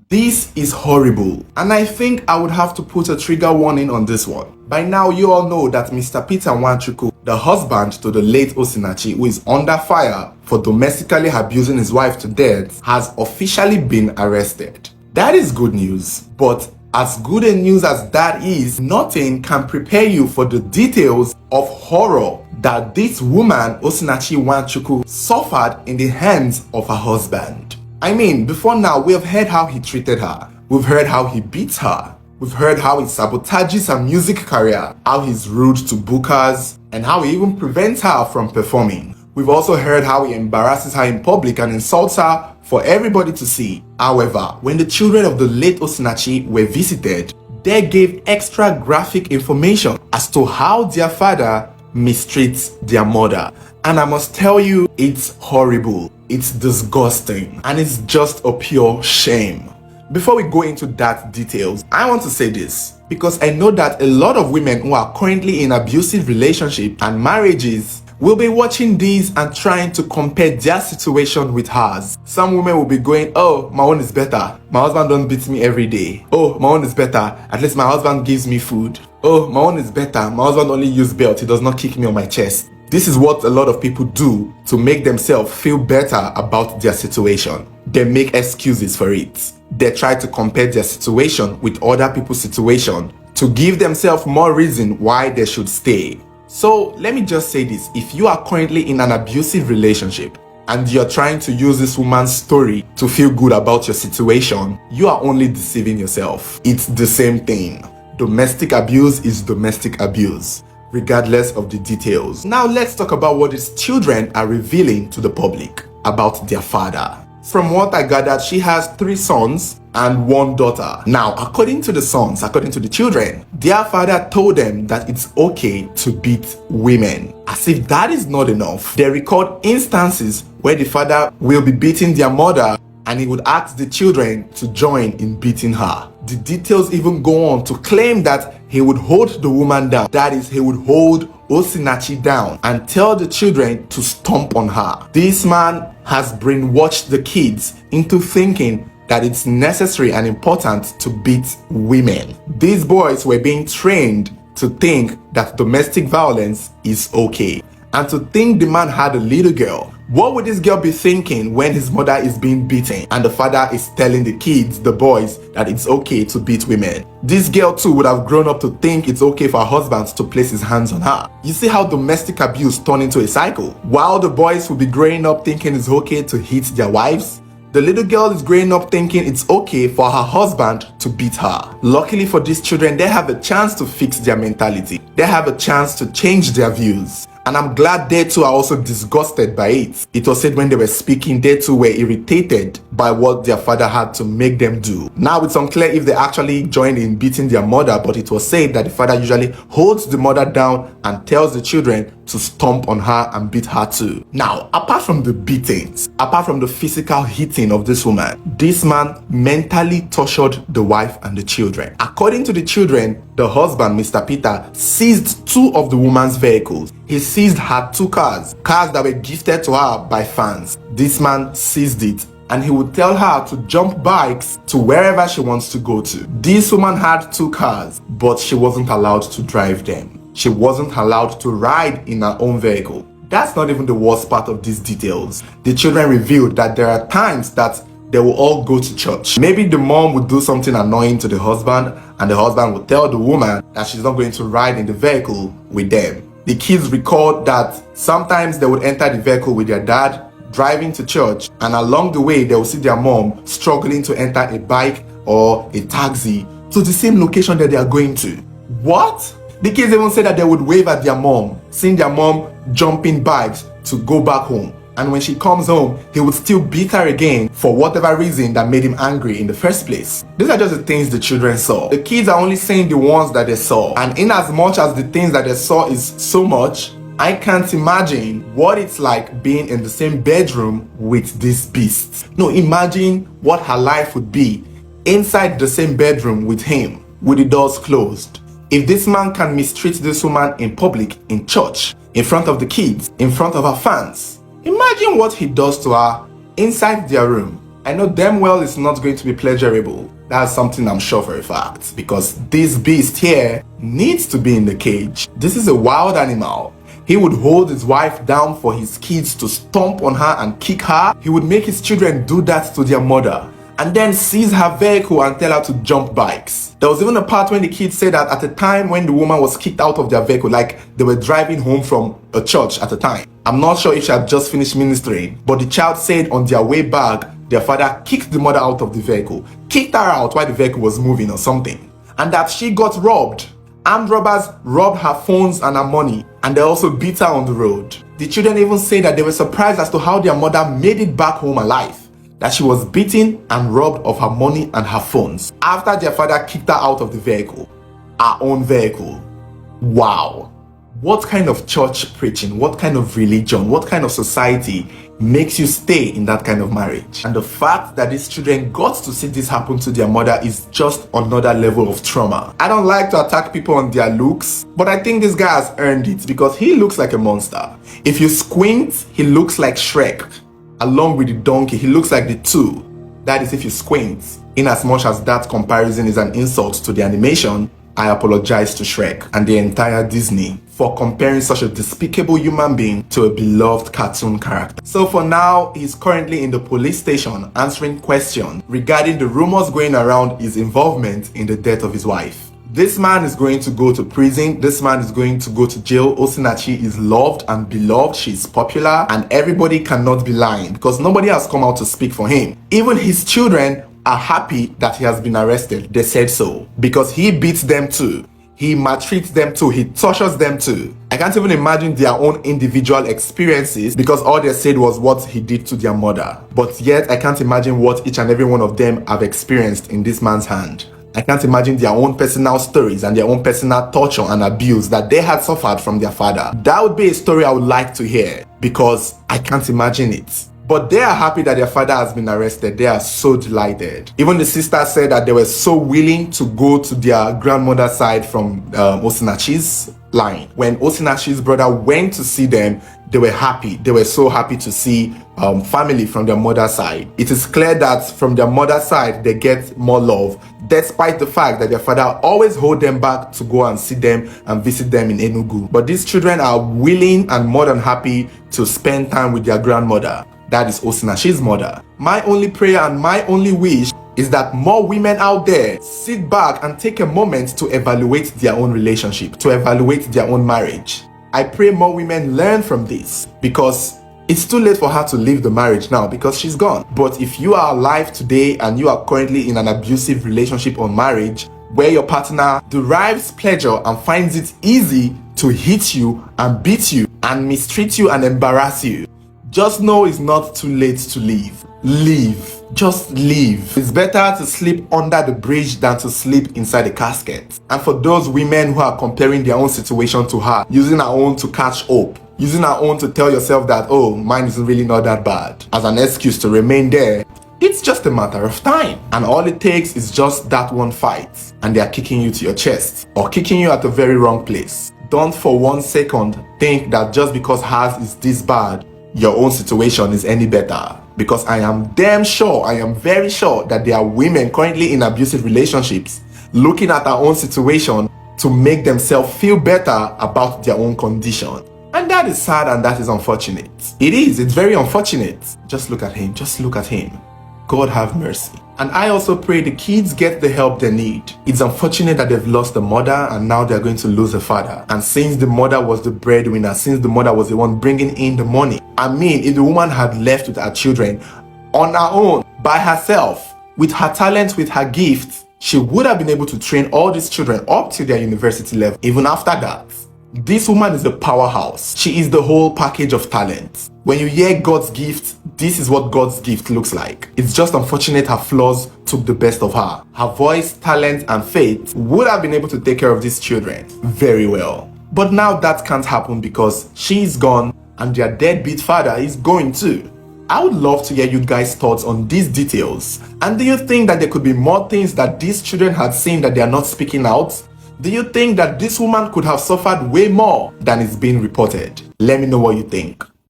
This is horrible, and I think I would have to put a trigger warning on this one. By now, you all know that Mr. Peter Nwachukwu, the husband to the late Osinachi, who is under fire for domestically abusing his wife to death, has officially been arrested. That is good news, but as good a news as that is, nothing can prepare you for the details of horror that this woman, Osinachi Nwachukwu, suffered in the hands of her husband. I mean, before now, we have heard how he treated her. We've heard how he beats her. We've heard how he sabotages her music career, how he's rude to bookers, and how he even prevents her from performing. We've also heard how he embarrasses her in public and insults her for everybody to see. However, when the children of the late Osinachi were visited, they gave extra graphic information as to how their father mistreats their mother. And I must tell you, it's horrible, it's disgusting, and it's just a pure shame. Before we go into that details, I want to say this, because I know that a lot of women who are currently in abusive relationships and marriages will be watching these and trying to compare their situation with hers. Some women will be going, oh, my own is better. My husband don't beat me every day. Oh, my own is better. At least my husband gives me food. Oh, my own is better. My husband only uses belt. He does not kick me on my chest. This is what a lot of people do to make themselves feel better about their situation. They make excuses for it. They try to compare their situation with other people's situation to give themselves more reason why they should stay. So let me just say this, if you are currently in an abusive relationship and you're trying to use this woman's story to feel good about your situation, you are only deceiving yourself. It's the same thing. Domestic abuse is domestic abuse, regardless of the details. Now let's talk about what these children are revealing to the public about their father. From what I gathered, she has 3 sons and 1 daughter. Now, according to the sons, according to the children, their father told them that it's okay to beat women. As if that is not enough, they record instances where the father will be beating their mother and he would ask the children to join in beating her. The details even go on to claim that he would hold the woman down. That is, he would hold Osinachi down and tell the children to stomp on her. This man has brainwashed the kids into thinking that it's necessary and important to beat women. These boys were being trained to think that domestic violence is okay, and to think the man had a little girl. What would this girl be thinking when his mother is being beaten and the father is telling the kids, the boys, that it's okay to beat women? This girl too would have grown up to think it's okay for her husband to place his hands on her. You see how domestic abuse turned into a cycle? While the boys will be growing up thinking it's okay to hit their wives, the little girl is growing up thinking it's okay for her husband to beat her. Luckily for these children, they have a chance to fix their mentality. They have a chance to change their views. And I'm glad they too are also disgusted by it. It was said when they were speaking, they too were irritated by what their father had to make them do. Now it's unclear if they actually joined in beating their mother, but it was said that the father usually holds the mother down and tells the children to stomp on her and beat her too. Now, apart from the beatings, apart from the physical hitting of this woman, this man mentally tortured the wife and the children. According to the children, the husband, Mr. Peter, seized 2 of the woman's vehicles. He seized her 2 cars that were gifted to her by fans. This man seized it, and he would tell her to jump bikes to wherever she wants to go to. This woman had 2 cars, but she wasn't allowed to drive them. She wasn't allowed to ride in her own vehicle. That's not even the worst part of these details. The children revealed that there are times that they will all go to church. Maybe the mom would do something annoying to the husband, and the husband would tell the woman that she's not going to ride in the vehicle with them. The kids recalled that sometimes they would enter the vehicle with their dad, driving to church, and along the way they will see their mom struggling to enter a bike or a taxi to the same location that they are going to. What? The kids even said that they would wave at their mom, seeing their mom jumping bikes to go back home. And when she comes home, he would still beat her again for whatever reason that made him angry in the first place. These are just the things the children saw. The kids are only saying the ones that they saw. And in as much as the things that they saw is so much, I can't imagine what it's like being in the same bedroom with these beasts. No, imagine what her life would be inside the same bedroom with him, with the doors closed. If this man can mistreat this woman in public, in church, in front of the kids, in front of her fans, imagine what he does to her inside their room. I know damn well it's not going to be pleasurable. That's something I'm sure for a fact, because this beast here needs to be in the cage. This is a wild animal. He would hold his wife down for his kids to stomp on her and kick her. He would make his children do that to their mother, and then seize her vehicle and tell her to jump bikes. There was even a part when the kids said that at the time when the woman was kicked out of their vehicle, like they were driving home from a church at the time. I'm not sure if she had just finished ministering, but the child said on their way back, their father kicked the mother out of the vehicle, kicked her out while the vehicle was moving or something, and that she got robbed. Armed robbers robbed her phones and her money, and they also beat her on the road. The children even say that they were surprised as to how their mother made it back home alive, that she was beaten and robbed of her money and her phones after their father kicked her out of the vehicle, her own vehicle. Wow. What kind of church preaching, what kind of religion, what kind of society makes you stay in that kind of marriage? And the fact that these children got to see this happen to their mother is just another level of trauma. I don't like to attack people on their looks, but I think this guy has earned it because he looks like a monster. If you squint, he looks like Shrek. Along with the donkey, he looks like the two. That is if you squint. In as much as that comparison is an insult to the animation, I apologize to Shrek and the entire Disney for comparing such a despicable human being to a beloved cartoon character. So for now, he's currently in the police station answering questions regarding the rumors going around his involvement in the death of his wife. This man is going to go to prison. This man is going to go to jail. Osinachi is loved and beloved. She's popular and everybody cannot be lying because nobody has come out to speak for him. Even his children are happy that he has been arrested. They said so because he beats them too. He maltreats them too. He tortures them too. I can't even imagine their own individual experiences because all they said was what he did to their mother. But yet I can't imagine what each and every one of them have experienced in this man's hand. I can't imagine their own personal stories and their own personal torture and abuse that they had suffered from their father. That would be a story I would like to hear because I can't imagine it. But they are happy that their father has been arrested. They are so delighted. Even the sister said that they were so willing to go to their grandmother's side from Osinachi's line. When Osinachi's brother went to see them, they were happy. They were so happy to see family from their mother's side. It is clear that from their mother's side, they get more love, despite the fact that their father always hold them back to go and see them and visit them in Enugu. But these children are willing and more than happy to spend time with their grandmother. That is Osinachi's mother. My only prayer and my only wish is that more women out there sit back and take a moment to evaluate their own relationship, to evaluate their own marriage. I pray more women learn from this because it's too late for her to leave the marriage now because she's gone. But if you are alive today and you are currently in an abusive relationship or marriage where your partner derives pleasure and finds it easy to hit you and beat you and mistreat you and embarrass you, just know it's not too late to leave. Leave. Just leave. It's better to sleep under the bridge than to sleep inside a casket. And for those women who are comparing their own situation to her, using her own to catch hope, using her own to tell yourself that, oh, mine is really not that bad, as an excuse to remain there, it's just a matter of time. And all it takes is just that one fight. And they are kicking you to your chest or kicking you at the very wrong place. Don't for 1 second think that just because hers is this bad, your own situation is any better. Because I am damn sure, I am very sure that there are women currently in abusive relationships looking at their own situation to make themselves feel better about their own condition. And that is sad and that is unfortunate. It is, it's very unfortunate. Just look at him, just look at him. God have mercy. And I also pray the kids get the help they need. It's unfortunate that they've lost the mother and now they're going to lose the father. And since the mother was the breadwinner, since the mother was the one bringing in the money, I mean, if the woman had left with her children on her own, by herself, with her talent, with her gifts, she would have been able to train all these children up to their university level. Even after that, this woman is a powerhouse. She is the whole package of talent. When you hear God's gift, this is what God's gift looks like. It's just unfortunate her flaws took the best of her. Her voice, talent, and faith would have been able to take care of these children very well. But now that can't happen because she's gone and their deadbeat father is going too. I would love to hear you guys' thoughts on these details. And do you think that there could be more things that these children had seen that they are not speaking out? Do you think that this woman could have suffered way more than is being reported? Let me know what you think.